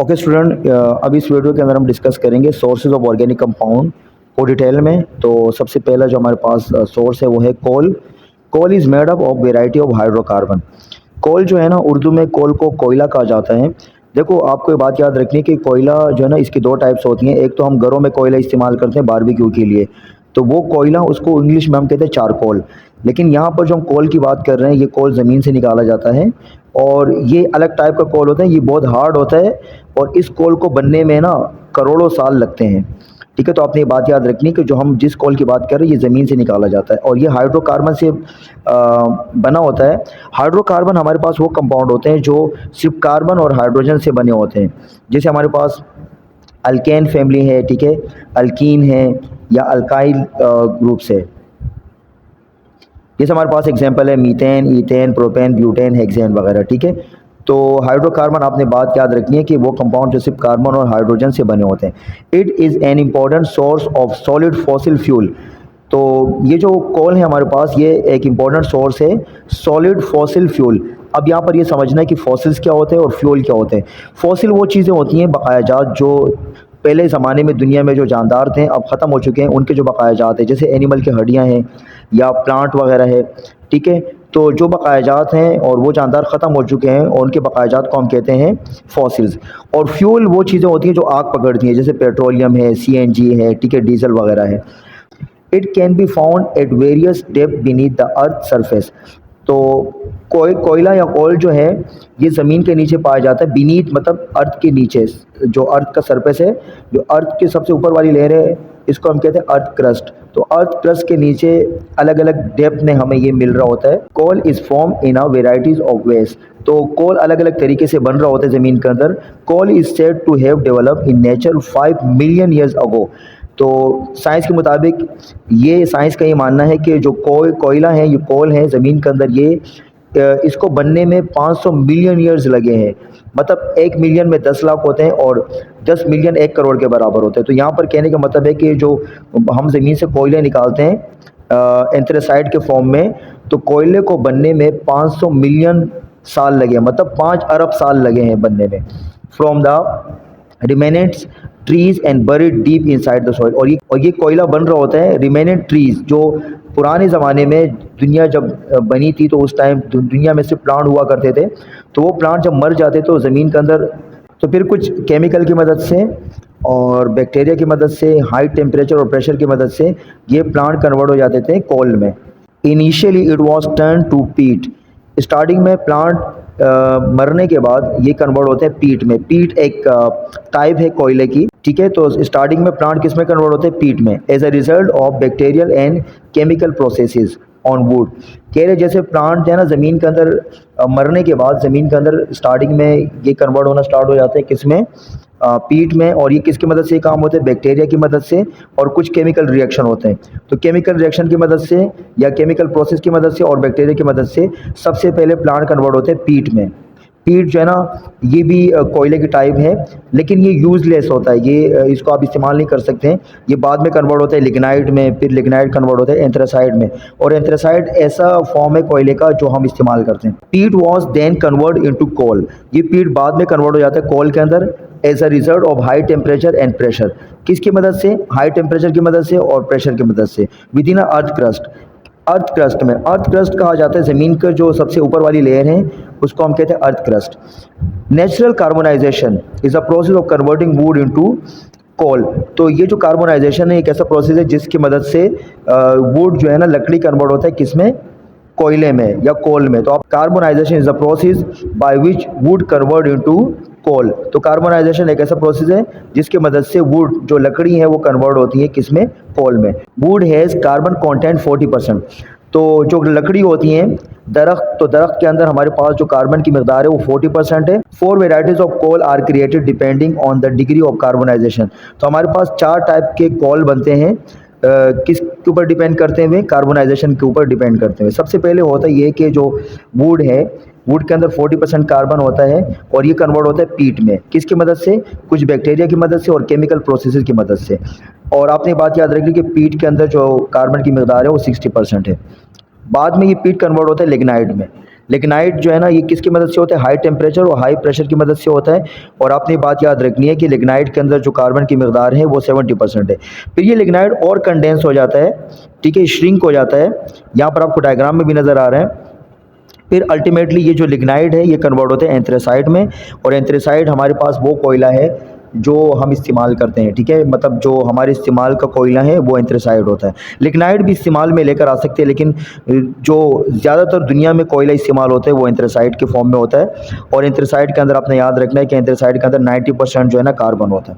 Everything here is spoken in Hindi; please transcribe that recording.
ओके स्टूडेंट, अभी इस वीडियो के अंदर हम डिस्कस करेंगे सोर्सेज ऑफ ऑर्गेनिक कंपाउंड को डिटेल में। तो सबसे पहला जो हमारे पास सोर्स है वो है coal. Coal is made up of variety of hydrocarbon. Coal जो है ना, उर्दू में कोल को कोयला कहा जाता है। देखो, आपको ये बात याद रखनी है कि कोयला जो है ना, इसकी दो टाइप्स होती हैं। एक तो हम घरों में कोयला इस्तेमाल करते हैं बारबेक्यू के लिए, तो वो कोयला, उसको इंग्लिश में हम कहते हैं चारकोल। लेकिन यहाँ पर जो हम कोल की बात कर रहे हैं, ये कोल ज़मीन से निकाला जाता है और ये अलग टाइप का कोल होता है। ये बहुत हार्ड होता है और इस कोल को बनने में ना करोड़ों साल लगते हैं। ठीक है, तो आपने ये बात याद रखनी कि जो हम जिस कोल की बात कर रहे हैं, ये ज़मीन से निकाला जाता है और ये हाइड्रोकार्बन से बना होता है। हाइड्रोकार्बन हमारे पास वो कंपाउंड होते हैं जो सिर्फ कार्बन और हाइड्रोजन से बने होते हैं। जैसे हमारे पास अल्केन फैमिली है, ठीक है, अल्कीन है या अल्काइल ग्रुप्स है। जैसे हमारे पास एग्जांपल है methane, ethane, propane, butane, hexane वगैरह। ठीक है, तो हाइड्रोकार्बन, आपने बात याद रखनी है कि वो कंपाउंड जो सिर्फ कार्बन और हाइड्रोजन से बने होते हैं। It is an important source of solid fossil fuel. तो ये जो कोल है हमारे पास, ये एक इम्पॉर्टेंट सोर्स है सॉलिड फॉसिल फ्यूल। अब यहाँ पर ये समझना है कि फॉसिल्स क्या होते हैं और फ्यूल क्या होते हैं। फॉसिल वो चीज़ें होती हैं, बकायाजात, जो पहले ज़माने में दुनिया में जो जानदार थे अब ख़त्म हो चुके हैं, उनके जो बकायाजात हैं, जैसे एनिमल की हड्डियाँ हैं या प्लांट वगैरह है। ठीक है, तो जो बकायाजात हैं और वो जानदार ख़त्म हो चुके हैं और उनके बकायाजात को हम कहते हैं फॉसिल्स। और फ्यूल वो चीज़ें होती हैं जो आग पकड़ती हैं, जैसे पेट्रोलियम है, सीएनजी है, ठीक है, डीजल वगैरह है। It can be found at various depth beneath the earth surface. तो कोयला या कोल जो है, ये ज़मीन के नीचे पाया जाता है। बीनीथ मतलब अर्थ के नीचे, जो अर्थ का सरफेस है, जो अर्थ के सबसे ऊपर वाली लेयर है, इसको हम कहते हैं अर्थ क्रस्ट। तो अर्थ क्रस्ट के नीचे अलग अलग डेप्थ में हमें ये मिल रहा होता है। Coal is form in a varieties of ways. तो कोल अलग अलग तरीके से बन रहा होता है ज़मीन के अंदर। Coal is said to have developed in nature 5 million years ago. तो साइंस के मुताबिक, ये साइंस का ये मानना है कि जो कोयला है, ये कोल है ज़मीन के अंदर, ये इसको बनने में 500 मिलियन ईयर्स लगे हैं। मतलब 1 मिलियन में 10 लाख होते हैं और 10 मिलियन 1 करोड़ के बराबर होते हैं। तो यहाँ पर कहने का मतलब है कि जो हम ज़मीन से कोयले निकालते हैं एंथ्रेसाइट के फॉर्म में, तो कोयले को बनने में 500 मिलियन साल लगे, मतलब 5 अरब साल लगे हैं बनने में। From the remnants trees and buried deep inside the soil. और ये कोयला बन रहा होता है रिमेनेंट ट्रीज, जो पुराने ज़माने में दुनिया जब बनी थी, तो उस टाइम दुनिया में सिर्फ प्लांट हुआ करते थे। तो वो प्लांट जब मर जाते तो ज़मीन के अंदर, तो फिर कुछ केमिकल की मदद से और बैक्टीरिया की मदद से, हाई टेम्परेचर और प्रेशर की मदद से ये प्लांट कन्वर्ट हो जाते थे कोल में। Initially it was turn to peat. Starting में प्लांट मरने के बाद ये कन्वर्ट होते हैं पीट में। पीट एक टाइप है कोयले की। ठीक है, तो स्टार्टिंग में प्लांट किस में कन्वर्ट होते हैं? पीट में, as a result of bacterial and chemical processes on wood. कह रहे जैसे प्लांट जो है ना, ज़मीन के अंदर मरने के बाद ज़मीन के अंदर स्टार्टिंग में ये कन्वर्ट होना स्टार्ट हो जाते हैं किस में? पीट में। और ये किसकी मदद से काम होते हैं? बैक्टीरिया की मदद से, और कुछ केमिकल रिएक्शन होते हैं। तो केमिकल रिएक्शन की मदद से या केमिकल प्रोसेस की मदद से और बैक्टीरिया की मदद से सबसे पहले प्लांट कन्वर्ट होते हैं पीट में। पीट जो है ना, ये भी कोयले की टाइप है, लेकिन ये यूज़लेस होता है। ये इसको आप इस्तेमाल नहीं कर सकते हैं। ये बाद में कन्वर्ट होता है लिग्नाइट में, फिर लिग्नाइट कन्वर्ट होता है एंथ्रासाइड में, और एंथ्रासाइड ऐसा फॉर्म है कोयले का जो हम इस्तेमाल करते हैं। Peat was then convert into coal. ये पीट बाद में कन्वर्ट हो जाता है कोल के अंदर as a result of high temperature and pressure. किसकी मदद से? हाई टेम्परेचर की मदद से और प्रेशर की मदद से, with in earth crust. Earth crust में, अर्थ क्रस्ट कहा जाता है ज़मीन का जो सबसे ऊपर वाली लेयर है, उसको हम कहते हैं earth crust. Natural carbonization is a process of converting wood into coal. तो ये जो कार्बोनाइजेशन है, एक ऐसा प्रोसेस है जिसकी मदद से वुड जो है ना, लकड़ी कन्वर्ट होता है किस में? कोयले में या कोल में। तो आप, carbonization is a process by which wood convert into coal. तो कार्बोनाइजेशन एक ऐसा प्रोसेस है जिसकी मदद से वुड, जो लकड़ी है, वो कन्वर्ट होती है किस में? कोल में। Would has carbon content 40%। तो जो लकड़ी होती हैं, दरख्त, तो दरख्त के अंदर हमारे पास जो कार्बन की मकदार है वो 40% है। 4 varieties of coal are created depending on the degree of carbonization. तो हमारे पास 4 टाइप के कोल बनते हैं, किस के ऊपर डिपेंड करते हुए? कार्बोनाइजेशन के ऊपर डिपेंड करते हुए। सबसे पहले होता है ये कि जो वुड है, वुड के अंदर 40% कार्बन होता है और ये कन्वर्ट होता है पीट में। किसकी मदद से? कुछ बैक्टीरिया की मदद से और केमिकल प्रोसेसेस की मदद से। और आपने बात याद रखी कि पीट के अंदर जो कार्बन की मकदार है वो 60% है। बाद में ये पीट कन्वर्ट होता है लिग्नाइट में। लिग्नाइट जो है ना ये किसकी मदद से होता है, हाई टेम्परेचर और हाई प्रेशर की मदद से होता है। और आपने बात याद रखनी है कि लिग्नाइट के अंदर जो कार्बन की मकदार है वो 70% है। फिर ये लिग्नाइट और कंडेंस हो जाता है, ठीक है, श्रिंक हो जाता है, यहाँ पर आपको डायग्राम में भी नज़र आ रहा है। फिर अल्टीमेटली ये जो लिग्नाइट है ये कन्वर्ट होते हैं एंथ्रेसाइट में, और एंथ्रेसाइट हमारे पास वो कोयला है जो हम इस्तेमाल करते हैं, ठीक है, मतलब जो हमारे इस्तेमाल का कोयला है वो एंथ्रेसाइट होता है। लिग्नाइट भी इस्तेमाल में लेकर आ सकते हैं, लेकिन जो ज़्यादातर दुनिया में कोयला इस्तेमाल होता है वो एंथ्रेसाइट के फॉर्म में होता है। और एंथ्रेसाइट के अंदर आपने याद रखना है कि एंथ्रेसाइट के अंदर 90% जो है ना कार्बन होता है।